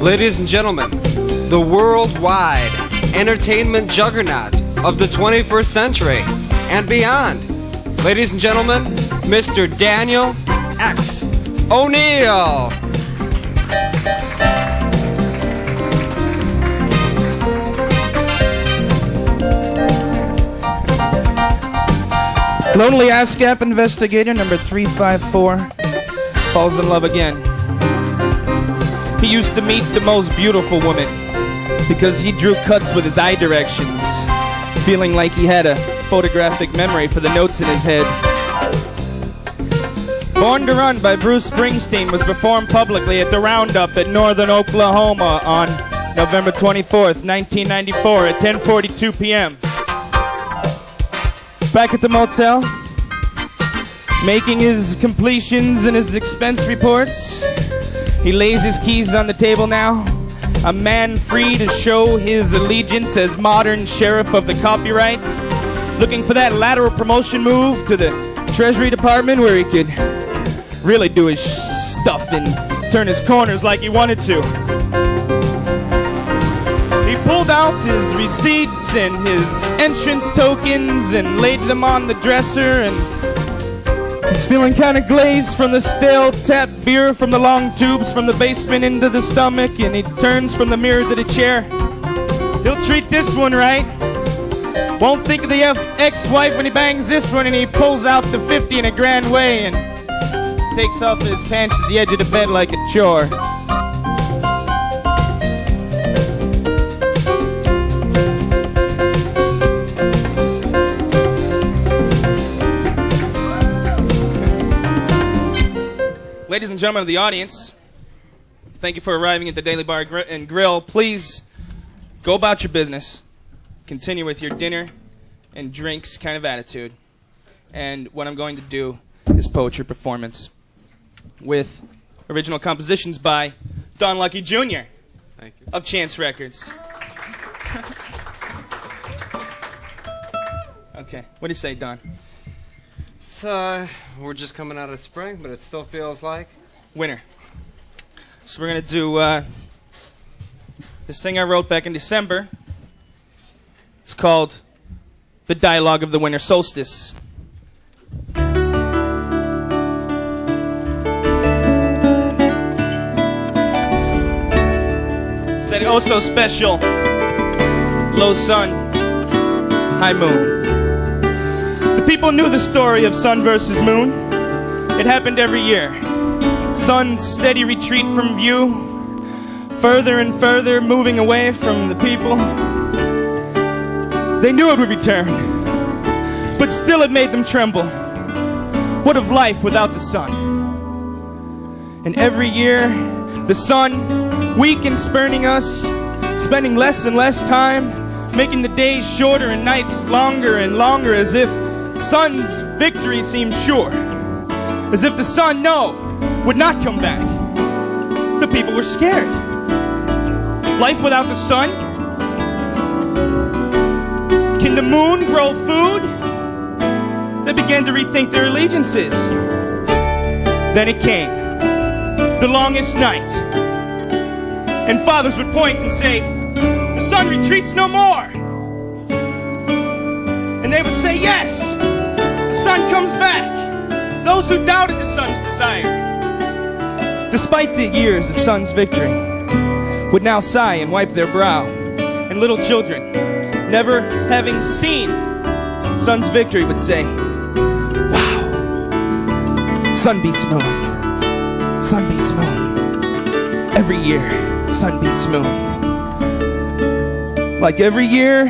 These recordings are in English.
Ladies and gentlemen, the worldwide entertainment juggernaut of the 21st century and beyond. Ladies and gentlemen, Mr. Daniel X. O'Neill. Lonely ASCAP investigator number 354 falls in love again. He used to meet the most beautiful woman because he drew cuts with his eye directions, feeling like he had a photographic memory for the notes in his head. Born to Run by Bruce Springsteen was performed publicly at the Roundup at Northern Oklahoma on November 24th, 1994 at 10:42 p.m. Back at the motel, making his completions and his expense reports, he lays his keys on the table now, a man free to show his allegiance as modern sheriff of the copyright, looking for that lateral promotion move to the Treasury Department where he could really do his stuff and turn his corners like he wanted to. He pulled out his receipts and his entrance tokens and laid them on the dresser, and he's feeling kind of glazed from the stale tap beer from the long tubes from the basement into the stomach, and he turns from the mirror to the chair. He'll treat this one right. Won't think of the ex-wife when he bangs this one, and he pulls out the 50 in a grand way and takes off his pants at the edge of the bed like a chore. Ladies and gentlemen of the audience, thank you for arriving at the Daily Bar and Grill. Please go about your business. Continue with your dinner and drinks kind of attitude. And what I'm going to do is poetry performance with original compositions by Don Lucky Jr. Thank you. Of Chance Records. Okay, what do you say, Don? We're just coming out of spring, but it still feels like Winter. So we're going to do this thing I wrote back in December. It's called The Dialogue of the Winter Solstice. That oh so special low sun, high moon. The people knew the story of sun versus moon. It happened every year. Sun's steady retreat from view, further and further moving away from the people. They knew it would return, but still it made them tremble. What of life without the sun? And every year, the sun, weak and spurning us, spending less and less time, making the days shorter and nights longer and longer, as if sun's victory seemed sure. As if the sun, no, would not come back. The people were scared. Life without the sun? Can the moon grow food? They began to rethink their allegiances. Then it came, the longest night. And fathers would point and say, the sun retreats no more. And they would say, yes, the sun comes back. Those who doubted the sun's desire, despite the years of sun's victory, would now sigh and wipe their brow. And little children, never having seen sun's victory, would say, wow, sun beats moon, sun beats moon. Every year, sun beats moon. Like every year,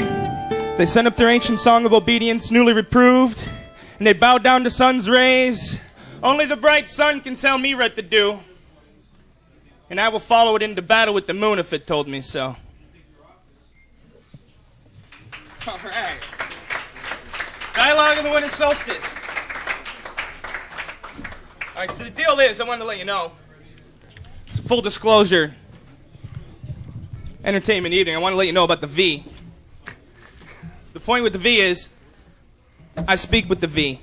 they sent up their ancient song of obedience, newly reproved, and they bowed down to sun's rays. Only the bright sun can tell me what to do, and I will follow it into battle with the moon if it told me so. All right. Dialogue of the Winter Solstice. All right, so the deal is, I wanted to let you know, it's a full disclosure entertainment evening. I want to let you know about the V. The point with the V is, I speak with the V.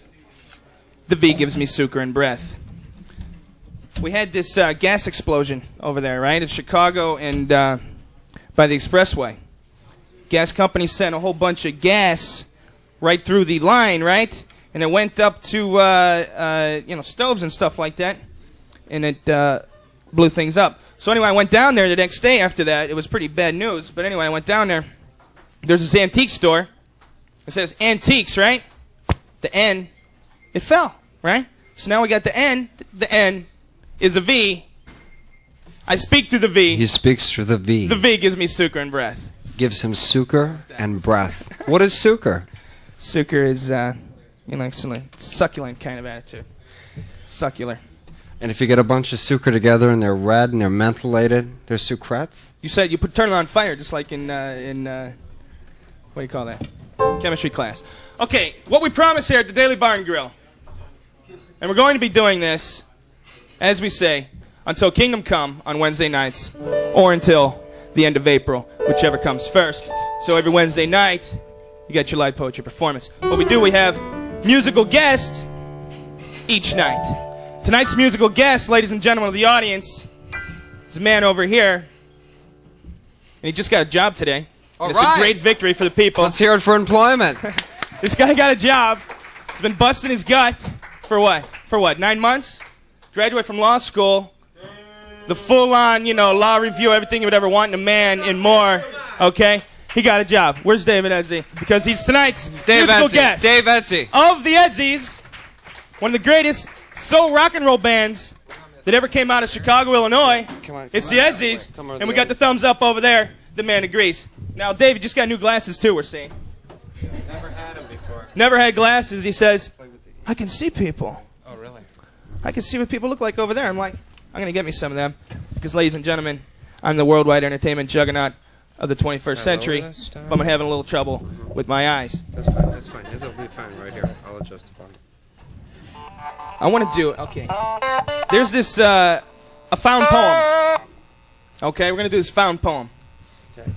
The V gives me sucre and breath. we had this gas explosion over there, right, in Chicago and by the expressway. Gas company sent a whole bunch of gas right through the line, right, and it went up to stoves and stuff like that, and it blew things up. So anyway, I went down there the next day after that. It was pretty bad news, but anyway, I went down there. There's this antique store. It says antiques, right? The N, it fell, right? So now we got the N. The N is a V. I speak through the V. He speaks through the V. The V gives me sucre and breath. Gives him sucre and breath. What is sucre? Sucre is, succulent kind of attitude. Succular. And if you get a bunch of sucre together and they're red and they're mentholated, they're sucrettes? You said you turn it on fire, just like in what do you call that? Chemistry class. Okay, what we promise here at the Daily Bar and Grill, and we're going to be doing this, as we say, until Kingdom Come on Wednesday nights, or until the end of April, whichever comes first. So every Wednesday night, you get your live poetry performance. What we do, we have musical guests each night. Tonight's musical guest, ladies and gentlemen of the audience, is a man over here, and he just got a job today. It's a great victory for the people. Let's hear it for employment. This guy got a job. He's been busting his gut for what? For what? 9 months? Graduate from law school. The full-on, law review, everything you would ever want in a man and more. Okay? He got a job. Where's David Etsy? Because he's tonight's musical guest. Dave Etsy. Of the Edsies, one of the greatest soul rock and roll bands that ever came out of Chicago, Illinois. It's the Edsies. And we got the thumbs up over there. The man agrees. Now, David just got new glasses, too, we're seeing. Never had them before. Never had glasses. He says, I can see people. Oh, really? I can see what people look like over there. I'm like, I'm going to get me some of them. Because, ladies and gentlemen, I'm the worldwide entertainment juggernaut of the 21st century. But I'm having a little trouble with my eyes. That's fine. That's fine. It'll be fine right here. I'll adjust the volume. I want to do it. Okay. There's this, a found poem. Okay, we're going to do this found poem. Okay.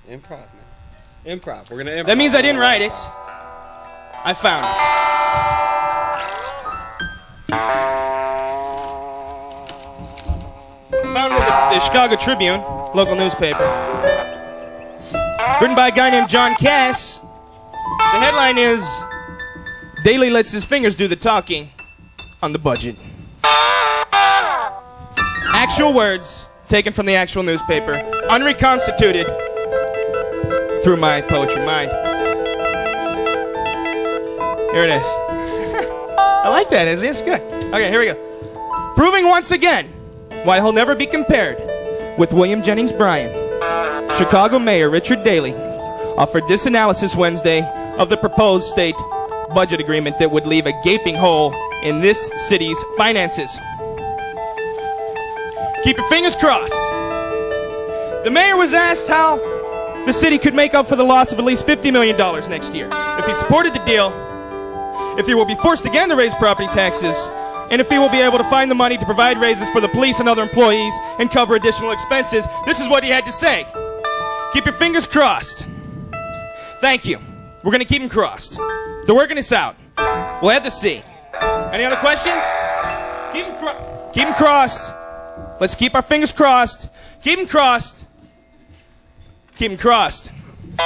Improv, man. Improv. We're going to improv. That means I didn't write it. I found it. Found it at the Chicago Tribune, local newspaper. Written by a guy named John Cass. The headline is, Daley lets his fingers do the talking on the budget. Actual words taken from the actual newspaper, unreconstituted through my poetry mind. Here it is. I like that, Izzy. It's good. Okay, here we go. Proving once again why he'll never be compared with William Jennings Bryan, Chicago Mayor Richard Daley offered this analysis Wednesday of the proposed state budget agreement that would leave a gaping hole in this city's finances. Keep your fingers crossed. The mayor was asked how the city could make up for the loss of at least $50 million next year if he supported the deal, if he will be forced again to raise property taxes, and if he will be able to find the money to provide raises for the police and other employees and cover additional expenses. This is what he had to say. Keep your fingers crossed. Thank you. We're going to keep them crossed. They're working this out. We'll have to see. Any other questions? Keep them crossed. Let's keep our fingers crossed. Keep them crossed. Keep them crossed.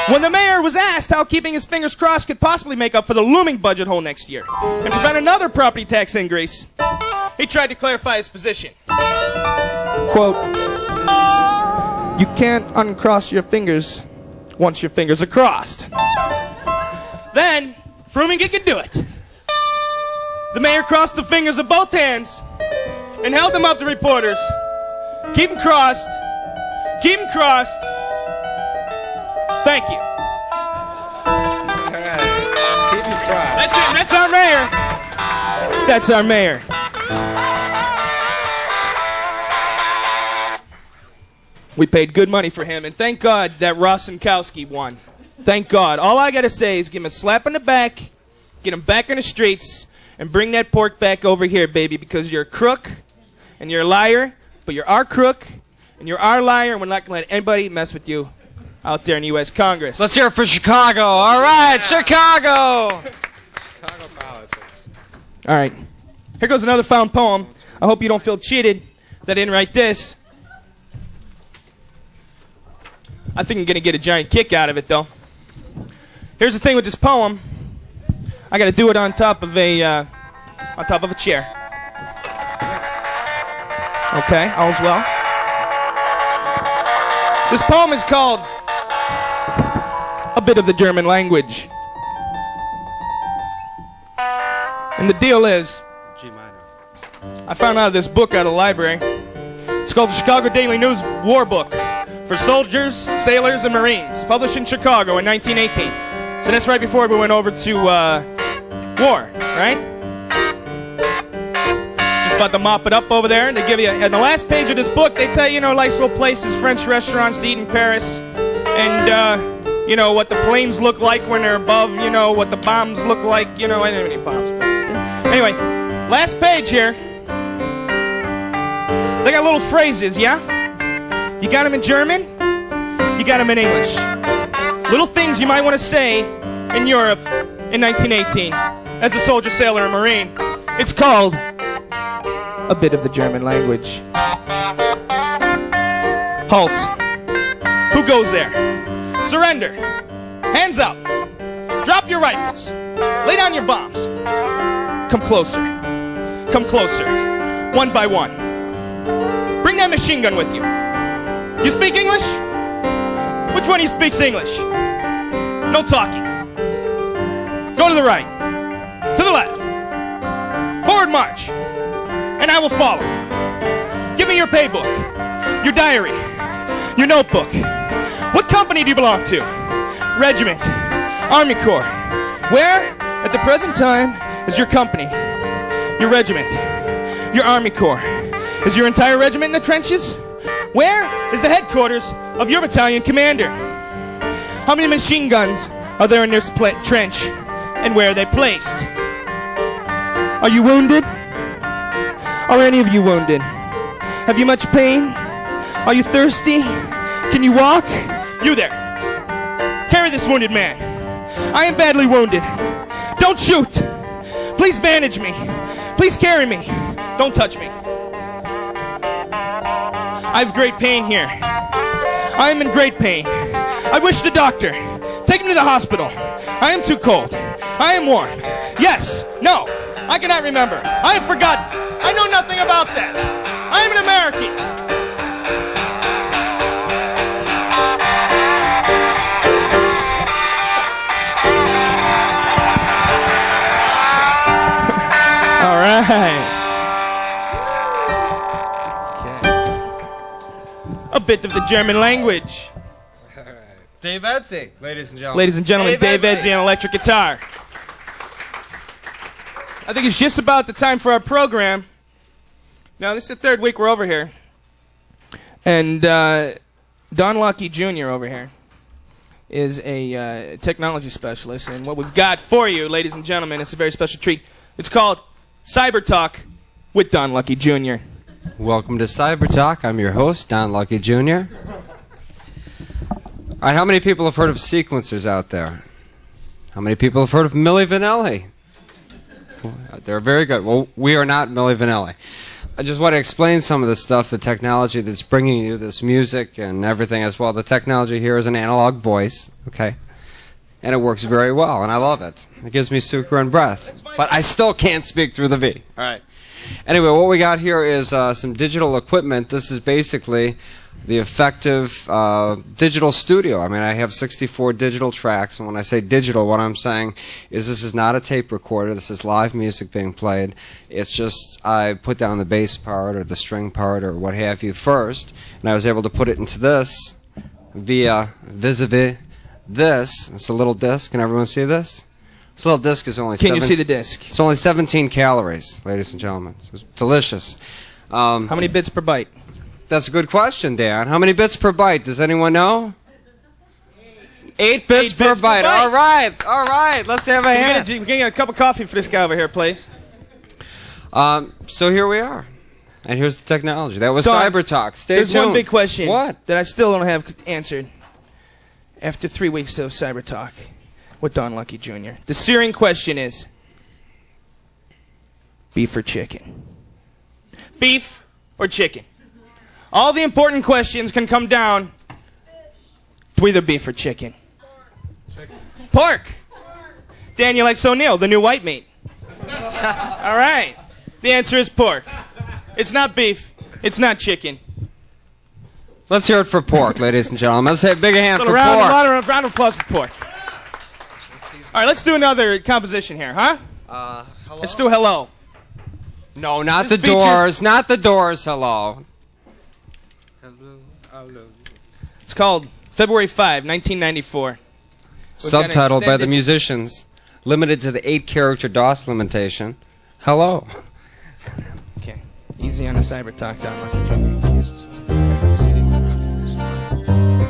When the mayor was asked how keeping his fingers crossed could possibly make up for the looming budget hole next year and prevent another property tax increase, he tried to clarify his position. Quote, you can't uncross your fingers once your fingers are crossed. Then, proving he could do it, the mayor crossed the fingers of both hands and held them up to reporters. Keep them crossed. Keep them crossed. Thank you. All right. Keep them crossed. That's it. That's our mayor. That's our mayor. We paid good money for him, and thank God that Rosenkowski won. Thank God. All I got to say is give him a slap on the back, get him back on the streets, and bring that pork back over here, baby, because you're a crook, and you're a liar, but you're our crook, and you're our liar, and we're not going to let anybody mess with you out there in U.S. Congress. Let's hear it for Chicago. All right, Chicago. Chicago politics. All right. Here goes another found poem. I hope you don't feel cheated that I didn't write this. I think I'm going to get a giant kick out of it, though. Here's the thing with this poem. I got to do it on top of a chair. Okay, all's well. This poem is called A Bit of the German Language. And the deal is, G minor. I found out of this book out of the library. It's called the Chicago Daily News War Book for Soldiers, Sailors, and Marines, published in Chicago in 1918. So that's right before we went over to war, right? Just about to mop it up over there, and they give you, on the last page of this book, they tell you, nice little places, French restaurants to eat in Paris, and, what the planes look like when they're above, what the bombs look like, I didn't have any bombs. But anyway, last page here. They got little phrases, yeah? You got them in German, you got them in English. Little things you might want to say in Europe in 1918 as a soldier, sailor, and Marine. It's called A Bit of the German Language. Halt. Who goes there? Surrender. Hands up. Drop your rifles. Lay down your bombs. Come closer. Come closer. One by one. Bring that machine gun with you. You speak English? Which one of you speaks English? No talking. Go to the right. To the left. Forward march. And I will follow. Give me your paybook. Your diary. Your notebook. What company do you belong to? Regiment. Army Corps. Where, at the present time, is your company? Your regiment. Your Army Corps. Is your entire regiment in the trenches? Where is the headquarters of your battalion commander? How many machine guns are there in this trench? And where are they placed? Are you wounded? Are any of you wounded? Have you much pain? Are you thirsty? Can you walk? You there. Carry this wounded man. I am badly wounded. Don't shoot. Please bandage me. Please carry me. Don't touch me. I have great pain here. I am in great pain. I wish the doctor. Take me to the hospital. I am too cold. I am warm. Yes. No. I cannot remember. I have forgotten. I know nothing about that. I am an American. All right. A bit of the German language. All right. Dave Etsy, ladies and gentlemen. Ladies and gentlemen, Dave Etsy on electric guitar. I think it's just about the time for our program. Now, this is the third week we're over here. And Don Lucky Jr. over here is a technology specialist. And what we've got for you, ladies and gentlemen, it's a very special treat. It's called Cyber Talk with Don Lucky Jr. Welcome to Cyber Talk. I'm your host, Don Lucky Jr. All right, how many people have heard of sequencers out there? How many people have heard of Milli Vanilli? They're very good. Well, we are not Milli Vanilli. I just want to explain some of the stuff, the technology that's bringing you this music and everything as well. The technology here is an analog voice, okay? And it works very well, and I love it. It gives me sucre and breath. But I still can't speak through the V. All right. Anyway, what we got here is some digital equipment. This is basically the effective digital studio. I mean, I have 64 digital tracks, and when I say digital, what I'm saying is this is not a tape recorder. This is live music being played. It's just I put down the bass part or the string part or what have you first, and I was able to put it into this via vis-a-vis this. It's a little disc. Can everyone see this? This little disc is only Can you see the disc? It's only 17 calories, ladies and gentlemen. It's delicious. How many bits per byte? That's a good question, Dan. How many bits per byte? Does anyone know? 8 bits per byte. All right. All right. Let's have a hand. We're getting a cup of coffee for this guy over here, please. So here we are. And here's the technology. That was Cyber Talk. Stay tuned. There's one big question. What? That I still don't have answered after 3 weeks of Cyber Talk with Don Lucky Jr. The searing question is beef or chicken? beef, or chicken? All the important questions can come down to either beef or chicken. Pork. Daniel X. O'Neill, the new white meat. All right. The answer is pork. It's not beef. It's not chicken. Let's hear it for pork, ladies and gentlemen. Let's say a big hand for pork. Round of applause for pork. All right, let's do another composition here, huh? Hello? Let's do hello. No, not This the Doors. Not the Doors. Hello. It's called February 5, 1994. Subtitled by the musicians. Limited to the 8-character DOS limitation. Hello. Okay. Easy on the cyber talk, Don.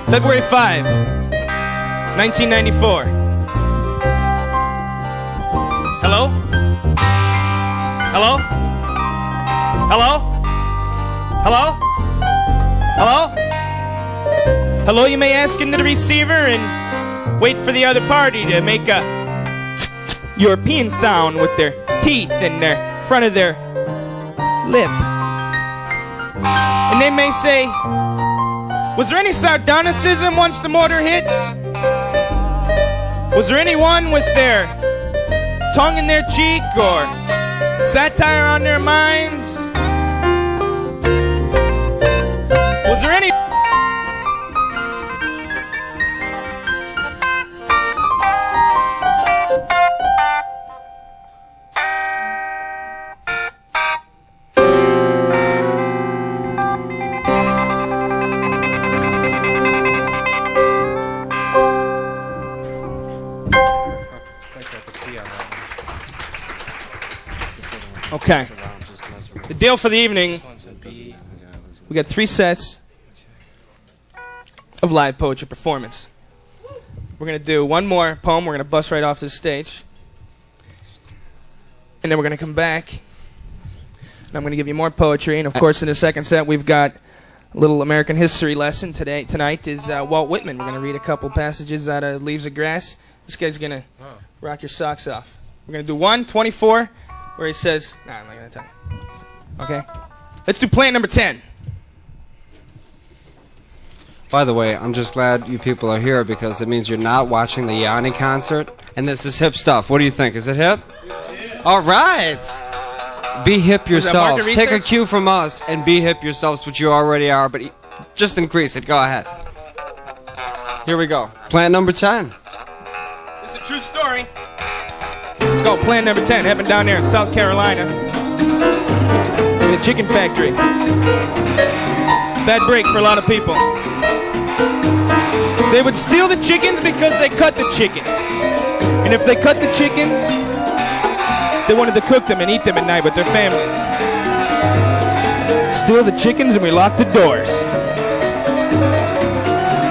February 5, 1994. Hello? Hello? Hello? Hello? Hello? Hello, you may ask into the receiver and wait for the other party to make a European sound with their teeth in their front of their lip. And they may say, was there any sardonicism once the mortar hit? Was there anyone with their tongue in their cheek or satire on their minds? Was there any... Okay. The deal for the evening, we got 3 sets of live poetry performance. We're going to do one more poem. We're going to bust right off the stage. And then we're going to come back. And I'm going to give you more poetry. And, of course, in the second set, we've got a little American history lesson. Tonight is Walt Whitman. We're going to read a couple passages out of Leaves of Grass. This guy's going to rock your socks off. We're going to do 124. Where he says, nah, I'm not going to tell you. Okay? Let's do plant number 10. By the way, I'm just glad you people are here because it means you're not watching the Yanni concert. And this is hip stuff. What do you think? Is it hip? All right. Be hip yourselves. Take a cue from us and be hip yourselves, which you already are, but just increase it. Go ahead. Here we go. Plant number 10. This is a true story. It's called Plan Number 10. Happened down there in South Carolina. In a chicken factory. Bad break for a lot of people. They would steal the chickens because they cut the chickens. And if they cut the chickens, they wanted to cook them and eat them at night with their families. Steal the chickens and we lock the doors.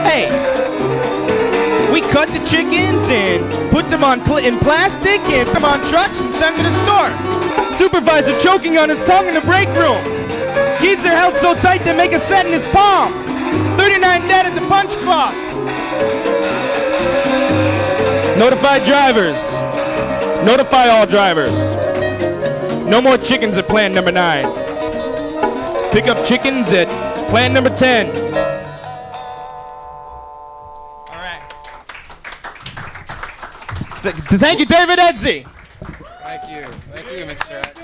Hey, we cut the chickens and put them in plastic and put them on trucks and send them to the store. Supervisor choking on his tongue in the break room. Kids are held so tight they make a set in his palm. 39 dead at the punch clock. Notify drivers. Notify all drivers. No more chickens at plan number 9. Pick up chickens at plan number 10. All right. Thank you, David Edsey. Thank you. Thank you, Mr.